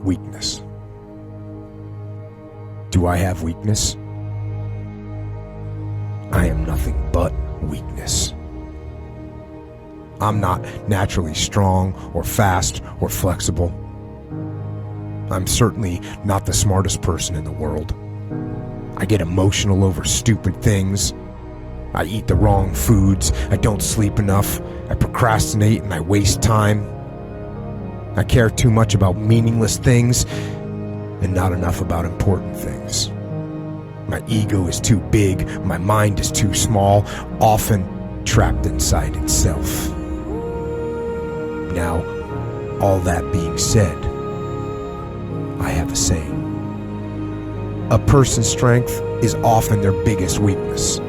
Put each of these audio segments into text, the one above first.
weakness. Do I have weakness? I am nothing but weakness. I'm not naturally strong or fast or flexible. I'm certainly not the smartest person in the world. I get emotional over stupid things. I eat the wrong foods. I don't sleep enough. I procrastinate and I waste time. I care too much about meaningless things and not enough about important things. My ego is too big. My mind is too small, often trapped inside itself. Now, all that being said, I have a saying. A person's strength is often their biggest weakness,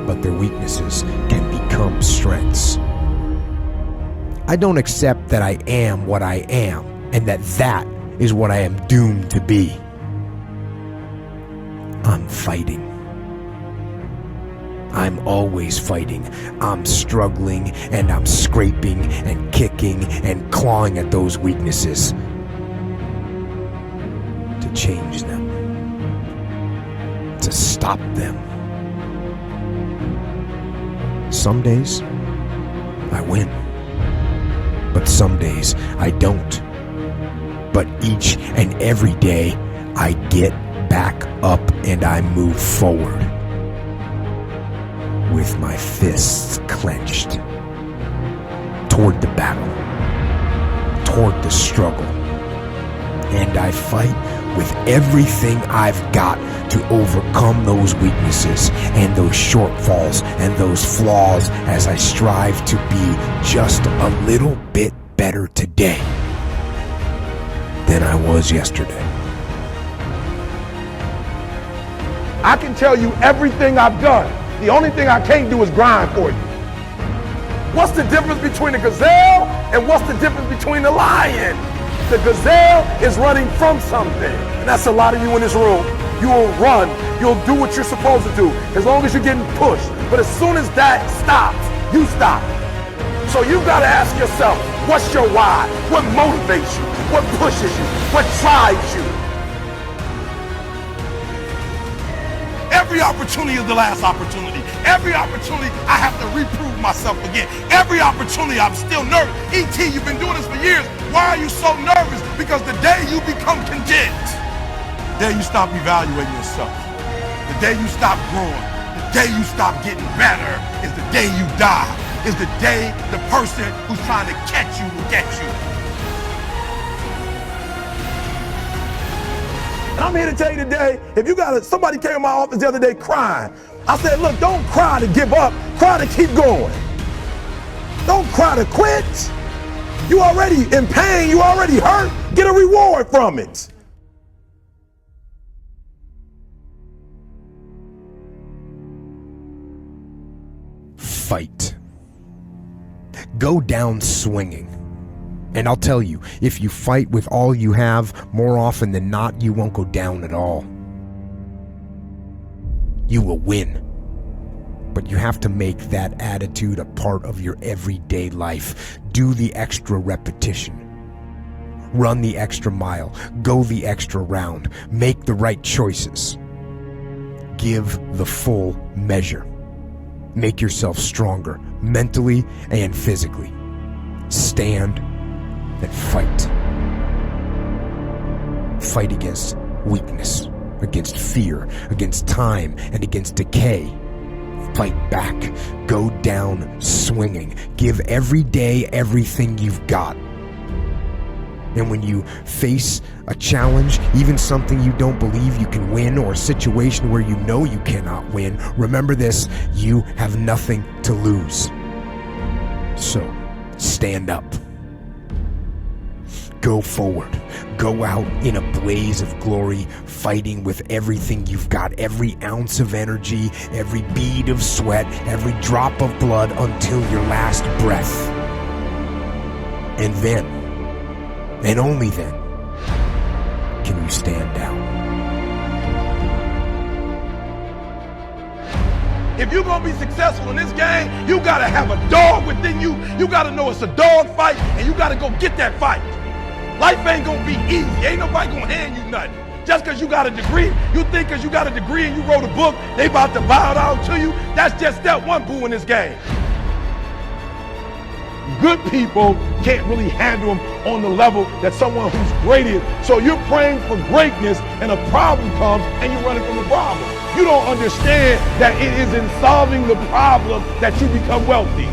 but their weaknesses can become strengths. I don't accept that I am what I am, and that is what I am doomed to be. I'm fighting. I'm always fighting. I'm struggling and I'm scraping and kicking and clawing at those weaknesses to change them, to stop them. Some days I win, but some days I don't. But each and every day I get back up and I move forward with my fists clenched toward the battle, toward the struggle. And I fight with everything I've got to overcome those weaknesses and those shortfalls and those flaws as I strive to be just a little bit better today than I was yesterday. I can tell you everything I've done. The only thing I can't do is grind for you. What's the difference between a gazelle and what's the difference between a lion? The gazelle is running from something. And that's a lot of you in this room. You will run. You'll do what you're supposed to do as long as you're getting pushed. But as soon as that stops, you stop. So you've got to ask yourself, what's your why? What motivates you? What pushes you? What drives you? Every opportunity is the last opportunity. Every opportunity I have to reprove myself again. Every opportunity I'm still nervous. E.T., you've been doing this for years. Why are you so nervous? Because the day you become content, the day you stop evaluating yourself, the day you stop growing, the day you stop getting better is the day you die. Is the day the person who's trying to catch you will get you. And I'm here to tell you today, if you got somebody came in my office the other day crying. I said, look, don't cry to give up, cry to keep going. Don't cry to quit. You already in pain, you already hurt, get a reward from it. Fight. Go down swinging. And I'll tell you, if you fight with all you have, more often than not, you won't go down at all. You will win. But you have to make that attitude a part of your everyday life. Do the extra repetition. Run the extra mile. Go the extra round. Make the right choices. Give the full measure. Make yourself stronger, mentally and physically. Stand and fight. Fight against weakness, against fear, against time, and against decay. Fight back. Go down swinging. Give every day everything you've got. And when you face a challenge, even something you don't believe you can win, or a situation where you know you cannot win, remember this: you have nothing to lose. So, stand up. Go forward. Go out in a blaze of glory, fighting with everything you've got, every ounce of energy, every bead of sweat, every drop of blood, until your last breath. And then, and only then, can you stand down. If you're going to be successful in this game, you got to have a dog within you. You got to know it's a dog fight, and you got to go get that fight. Life Life ain't gonna be easy. Ain't nobody gonna hand you nothing. Just because you got a degree, you think because you got a degree and you wrote a book, they about to bow it out to you. That's just step one, boo, in this game. Good people can't really handle them on the level that someone who's great is. So you're praying for greatness and a problem comes and you're running from the problem. You don't understand that it is in solving the problem that you become wealthy.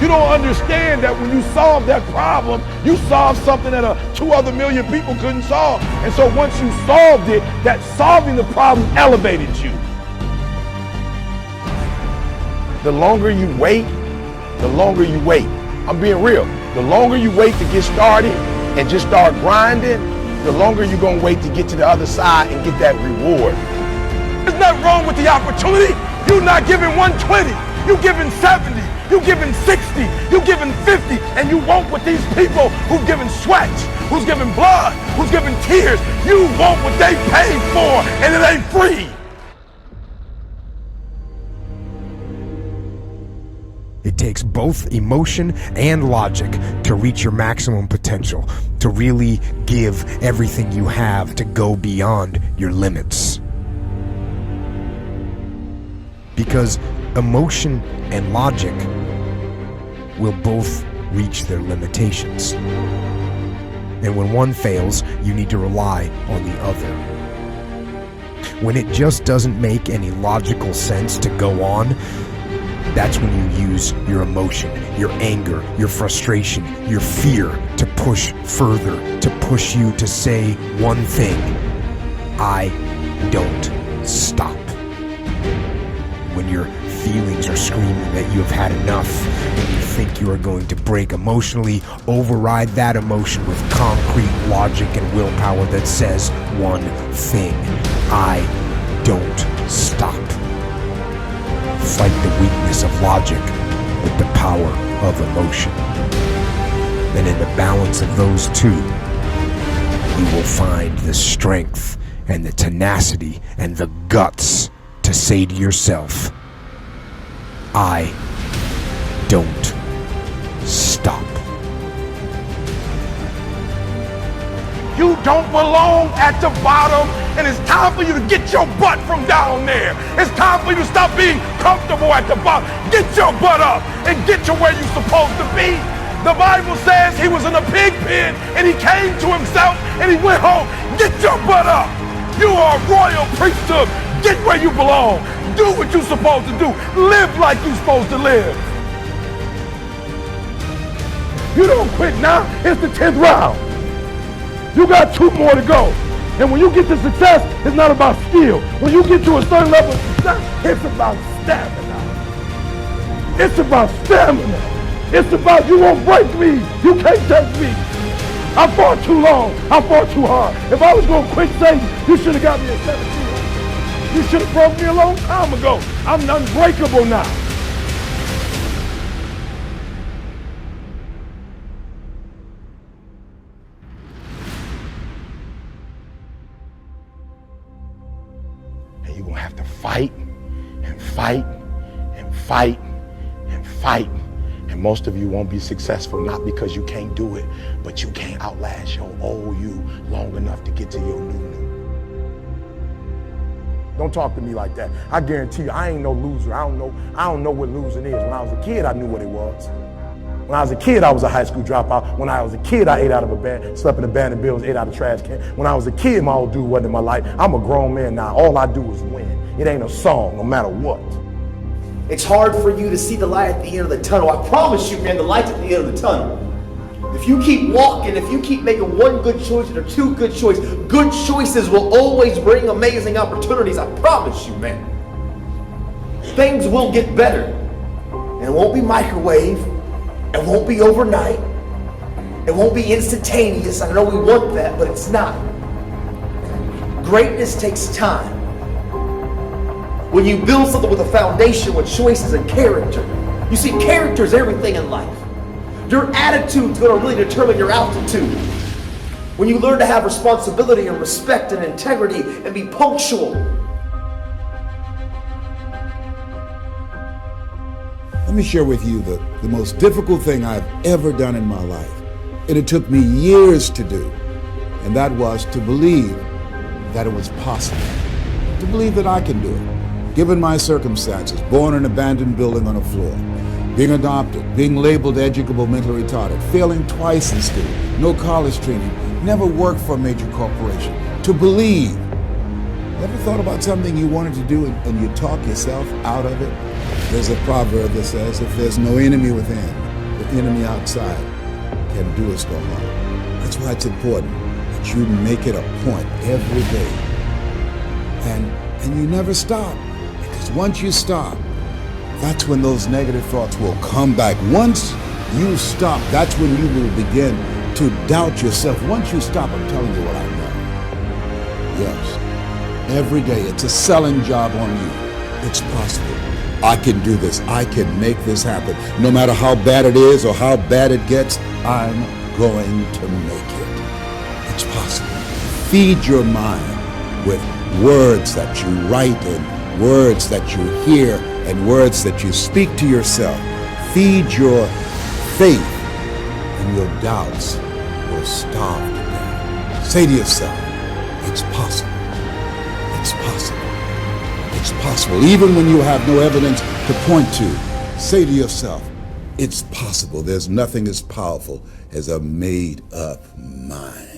You don't understand that when you solve that problem, you solve something that 2 other million people couldn't solve. And so once you solved it, that solving the problem elevated you. The longer you wait, I'm being real. The longer you wait to get started and just start grinding, the longer you're gonna wait to get to the other side and get that reward. There's nothing wrong with the opportunity. You're not giving 120, you're giving 70, you're giving 60, you're giving 50, and you want what these people who've given sweat, who's given blood, who's given tears, you want what they paid for, and it ain't free. It takes both emotion and logic to reach your maximum potential, to really give everything you have, to go beyond your limits. Because emotion and logic will both reach their limitations. And when one fails, you need to rely on the other. When it just doesn't make any logical sense to go on, that's when you use your emotion, your anger, your frustration, your fear to push further, to push you to say one thing: I don't stop. When your feelings are screaming that you have had enough and you think you are going to break emotionally, override that emotion with concrete logic and willpower that says one thing: I don't stop. Fight the weakness of logic with the power of emotion. And in the balance of those two, you will find the strength and the tenacity and the guts to say to yourself, I don't stop. You don't belong at the bottom, and it's time for you to get your butt from down there. It's time for you to stop being comfortable at the bottom. Get your butt up and get to where you're supposed to be. The Bible says he was in a pig pen and he came to himself and he went home. Get your butt up. You are a royal priesthood. Get where you belong. Do what you're supposed to do. Live like you're supposed to live. You don't quit now. It's the 10th round. You got 2 more to go. And when you get to success, it's not about skill. When you get to a certain level of success, it's about stamina. It's about stamina. It's about you won't break me. You can't take me. I fought too long. I fought too hard. If I was going to quit Satan, you should have got me at 17. You should have broke me a long time ago. I'm unbreakable now. And you're going to have to fight and fight and fight and fight. And most of you won't be successful, not because you can't do it, but you can't outlast your old you long enough to get to your new. Don't talk to me like that. I guarantee you, I ain't no loser. I don't know what losing is. When I was a kid, I knew what it was. When I was a kid, I was a high school dropout. When I was a kid, I ate out of a band, slept in abandoned buildings, ate out of trash can. When I was a kid, my old dude wasn't in my life. I'm a grown man now. All I do is win. It ain't a song, no matter what. It's hard for you to see the light at the end of the tunnel. I promise you, man, the light's at the end of the tunnel. If you keep walking, if you keep making one good choice or 2 good choices will always bring amazing opportunities. I promise you, man. Things will get better. And it won't be microwave. It won't be overnight. It won't be instantaneous. I know we want that, but it's not. Greatness takes time. When you build something with a foundation, with choices and character. You see, character is everything in life. Your attitude's going to really determine your altitude. When you learn to have responsibility and respect and integrity and be punctual. Let me share with you the most difficult thing I've ever done in my life. And it took me years to do. And that was to believe that it was possible. To believe that I can do it. Given my circumstances, born in an abandoned building on a floor, being adopted, being labeled educable mentally retarded, failing twice in school, no college training, never worked for a major corporation. To believe. Ever thought about something you wanted to do and you talk yourself out of it? There's a proverb that says, if there's no enemy within, the enemy outside can do us no harm. That's why it's important that you make it a point every day. And you never stop. Because once you stop, that's when those negative thoughts will come back. Once you stop, that's when you will begin to doubt yourself. Once you stop, I'm telling you what I know. Yes. Every day, it's a selling job on you. It's possible. I can do this. I can make this happen. No matter how bad it is or how bad it gets, I'm going to make it. It's possible. Feed your mind with words that you write and words that you hear and words that you speak to yourself. Feed your faith and your doubts will starve to death. Say to yourself, it's possible. It's possible. It's possible. Even when you have no evidence to point to, say to yourself, it's possible. There's nothing as powerful as a made-up mind.